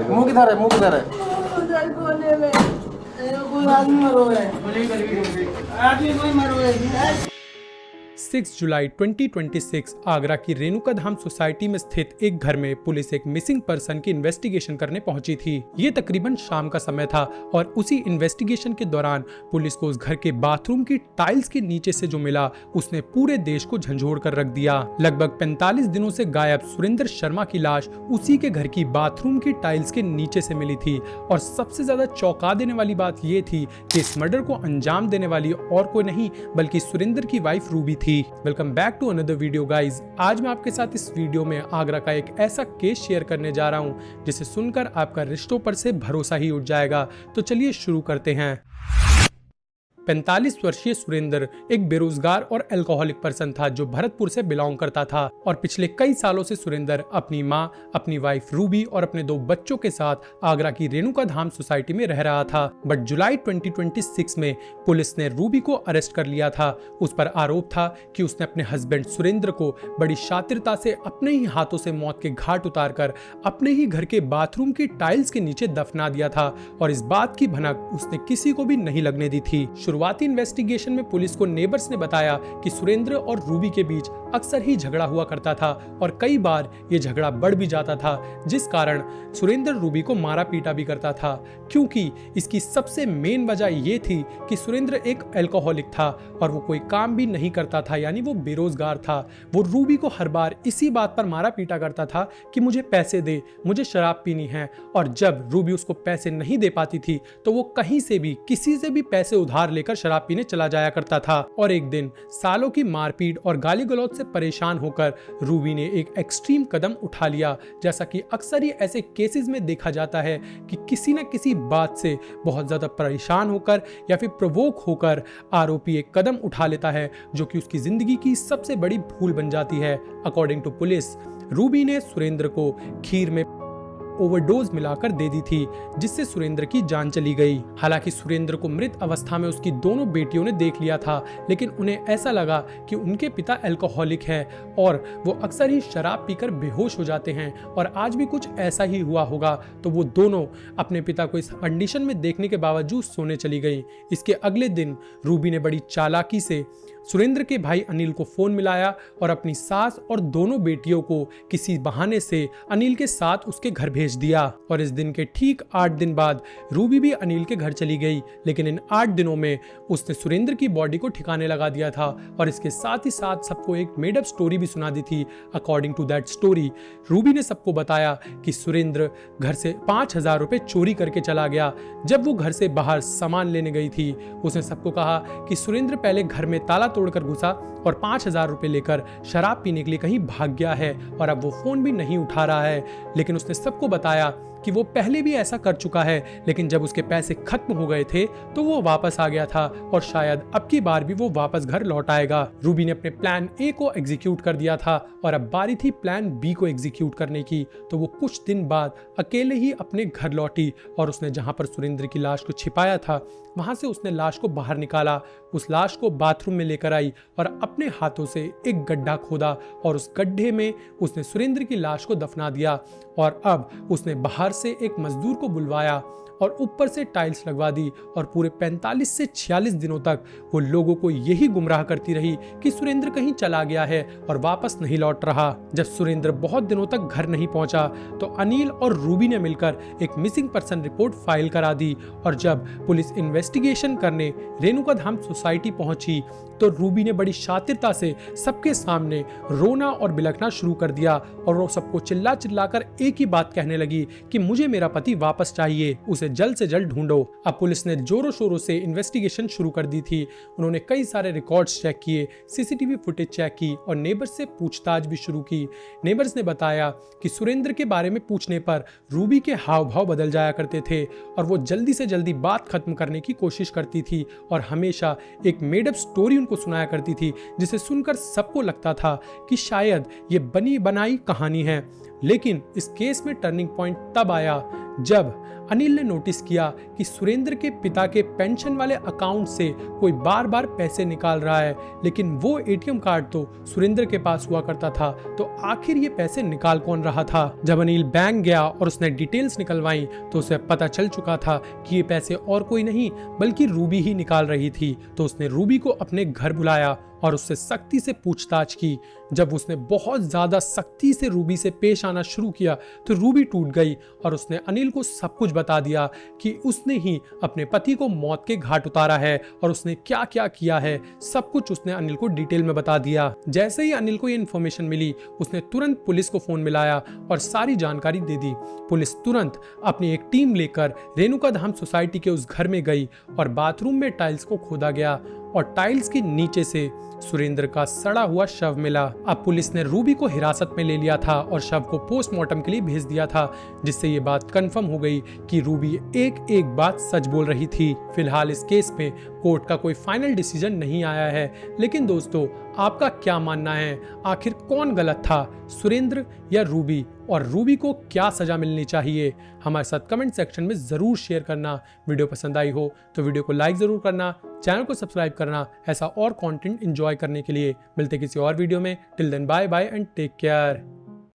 मुंह किधर है, मुंह किधर है? उधर कोने में कोई आदमी मरो है, आदमी कोई मरो है। 6 जुलाई 2026 आगरा की रेणुका धाम सोसाइटी में स्थित एक घर में पुलिस एक मिसिंग पर्सन की इन्वेस्टिगेशन करने पहुंची थी। ये तकरीबन शाम का समय था और उसी इन्वेस्टिगेशन के दौरान पुलिस को उस घर के बाथरूम की टाइल्स के नीचे से जो मिला उसने पूरे देश को झंझोड़ कर रख दिया। लगभग 45 दिनों से गायब सुरेंद्र शर्मा की लाश उसी के घर की बाथरूम की टाइल्स के नीचे से मिली थी और सबसे ज्यादा चौंका देने वाली बात ये थी कि इस मर्डर को अंजाम देने वाली और कोई नहीं बल्कि सुरेंद्र की वाइफ रूबी थी। Welcome back to another video guys. आज मैं आपके साथ इस वीडियो में आगरा का एक ऐसा केस शेयर करने जा रहा हूं जिसे सुनकर आपका रिश्तों पर से भरोसा ही उठ जाएगा। तो चलिए शुरू करते हैं। 45 वर्षीय सुरेंद्र एक बेरोजगार और अल्कोहलिक पर्सन था जो भरतपुर से बिलोंग करता था और पिछले कई सालों से सुरेंद्र अपनी मां, अपनी वाइफ रूबी और अपने 2 बच्चों के साथ आगरा की रेणुका धाम सोसाइटी में रह रहा था। बट जुलाई 2026 में पुलिस ने रूबी को अरेस्ट कर लिया था। उस पर आरोप था कि उसने अपने हस्बैंड सुरेंद्र को बड़ी शातिरता से अपने ही हाथों से मौत के घाट उतारकर अपने ही घर के बाथरूम की टाइल्स के नीचे दफना दिया था और इस बात की भनक उसने किसी को भी नहीं लगने दी थी। शुरुआती इन्वेस्टिगेशन में पुलिस को नेबर्स ने बताया कि सुरेंद्र और रूबी के बीच अक्सर ही झगड़ा हुआ करता था और कई बार ये झगड़ा बढ़ भी जाता था, जिस कारण सुरेंद्र रूबी को मारा पीटा भी करता था। क्योंकि इसकी सबसे मेन वजह ये थी कि सुरेंद्र एक अल्कोहलिक था और वो कोई काम भी नहीं करता था, यानी वो बेरोजगार था। वो रूबी को हर बार इसी बात पर मारा पीटा करता था कि मुझे पैसे दे, मुझे शराब पीनी है। और जब रूबी उसको पैसे नहीं दे पाती थी तो वो कहीं से भी किसी से भी पैसे उधार लेकर शराब पीने चला जाया करता था। और एक दिन सालों की मारपीट और गाली गलौज से परेशान होकर रूबी ने एक एक्सट्रीम कदम उठा लिया। जैसा कि अक्सर ही ऐसे केसेस में देखा जाता है कि किसी न किसी बात से बहुत ज्यादा परेशान होकर या फिर प्रोवोक होकर आरोपी एक कदम उठा लेता है जो कि उसकी जिंदगी की सबसे बड़ी भूल बन जाती है। अकॉर्डिंग टू पुलिस, रूबी ने सुरेंद्र को खीर में ओवरडोज मिलाकर दे दी थी जिससे सुरेंद्र की जान चली गई। हालांकि सुरेंद्र को मृत अवस्था में उसकी दोनों बेटियों ने देख लिया था, लेकिन उन्हें ऐसा लगा कि उनके पिता अल्कोहलिक हैं और वो अक्सर ही शराब पीकर बेहोश हो जाते हैं और आज भी कुछ ऐसा ही हुआ होगा। तो वो दोनों अपने पिता को इस कंडीशन में देखने के बावजूद सोने चली गई। इसके अगले दिन रूबी ने बड़ी चालाकी से सुरेंद्र के भाई अनिल को फोन मिलाया और अपनी सास और दोनों बेटियों को किसी बहाने से अनिल के साथ उसके घर भेज दिया। और इस दिन के ठीक 8 दिन बाद रूबी भी अनिल के घर चली गई, लेकिन इन 8 दिनों में उसने सुरेंद्र की बॉडी को ठिकाने लगा दिया था और इसके साथ ही साथ सबको एक मेड अप स्टोरी भी सुना दी थी। According to that story, Ruby ने सबको बताया कि सुरेंद्र घर से 5,000 रुपए चोरी करके चला गया। जब वो घर से बाहर सामान लेने गई थी, उसने सबको कहा कि सुरेंद्र पहले घर में ताला तोड़कर घुसा और 5,000 रुपए लेकर शराब पीने के लिए कहीं भाग गया है और अब वो फोन भी नहीं उठा रहा है। लेकिन उसने सबको बताया कि वो पहले भी ऐसा कर चुका है, लेकिन जब उसके पैसे खत्म हो गए थे तो वो वापस आ गया था और शायद अब की बार भी वो वापस घर लौट आएगा। रूबी ने अपने प्लान ए को एग्जीक्यूट कर दिया था और अब बारी थी प्लान बी को एग्जीक्यूट करने की। तो वो कुछ दिन बाद अकेले ही अपने घर लौटी और उसने जहां पर सुरेंद्र की लाश को छिपाया था वहां से उसने लाश को बाहर निकाला, उस लाश को बाथरूम में लेकर आई और अपने हाथों से एक गड्ढा खोदा और उस गड्ढे में उसने सुरेंद्र की लाश को दफना दिया। और अब उसने बाहर से एक मजदूर को बुलवाया और ऊपर से टाइल्स लगवा दी और पूरे 45 से 46 दिनों तक वो लोगों को यही गुमराह करती रही कि सुरेंद्र कहीं चला गया है और वापस नहीं लौट रहा। जब सुरेंद्र बहुत दिनों तक घर नहीं पहुंचा तो अनिल और रूबी ने मिलकर एक मिसिंग पर्सन रिपोर्ट फाइल करा दी और जब पुलिस इन्वेस्टिगेशन करने रेणुका धाम सोसाइटी पहुंची तो रूबी ने बड़ी शातिरता से सबके सामने रोना और बिलखना शुरू कर दिया और वो सबको चिल्ला चिल्लाकर एक ही बात कहने लगी कि मुझे मेरा पति वापस चाहिए, उसे जल्द से जल्द ढूंढो। अब पुलिस ने जोरों शोरों से इन्वेस्टिगेशन शुरू कर दी थी। उन्होंने कई सारे रिकॉर्ड्स चेक किए, सीसीटीवी फुटेज चेक की और नेबर्स से पूछताछ भी शुरू की। नेबर्स ने बताया कि सुरेंद्र के बारे में पूछने पर रूबी के हाव भाव बदल जाया करते थे और वो जल्दी से जल्दी बात खत्म करने की कोशिश करती थी और हमेशा एक मेड अप स्टोरी उनको सुनाया करती थी जिसे सुनकर सबको लगता था कि शायद ये बनी बनाई कहानी है। लेकिन इस केस में टर्निंग पॉइंट तब आया जब अनिल ने नोटिस किया कि सुरेंद्र के पिता के पेंशन वाले अकाउंट से कोई बार बार पैसे निकाल रहा है, लेकिन वो एटीएम कार्ड तो सुरेंद्र के पास हुआ करता था, तो आखिर ये पैसे निकाल कौन रहा था। जब अनिल बैंक गया और उसने डिटेल्स निकलवाई तो उसे पता चल चुका था कि ये पैसे और कोई नहीं बल्कि रूबी ही निकाल रही थी। तो उसने रूबी को अपने घर बुलाया और उससे सख्ती से पूछताछ की। जब उसने बहुत ज्यादा सख्ती से रूबी से पेश आना शुरू किया तो रूबी टूट गई और उसने अनिल को सब कुछ बता दिया कि उसने ही अपने पति को मौत के घाट उतारा है और उसने क्या क्या किया है। सब कुछ उसने अनिल को डिटेल में बता दिया। जैसे ही अनिल को ये इन्फॉर्मेशन मिली उसने तुरंत पुलिस को फोन मिलाया और सारी जानकारी दे दी। पुलिस तुरंत अपनी एक टीम लेकर रेणुका धाम सोसाइटी के उस घर में गई और बाथरूम में टाइल्स को खोदा गया और टाइल्स के नीचे से सुरेंद्र का सड़ा हुआ शव मिला। अब पुलिस ने रूबी को हिरासत में ले लिया था और शव को पोस्टमार्टम के लिए भेज दिया था, जिससे ये बात कंफर्म हो गई कि रूबी एक एक बात सच बोल रही थी। फिलहाल इस केस में कोर्ट का कोई फाइनल डिसीजन नहीं आया है, लेकिन दोस्तों आपका क्या मानना है, आखिर कौन गलत था, सुरेंद्र या रूबी, और रूबी को क्या सजा मिलनी चाहिए? हमारे साथ कमेंट सेक्शन में जरूर शेयर करना। वीडियो पसंद आई हो तो वीडियो को लाइक जरूर करना, चैनल को सब्सक्राइब करना ऐसा और कंटेंट एंजॉय करने के लिए। मिलते किसी और वीडियो में। Till then bye bye and take care.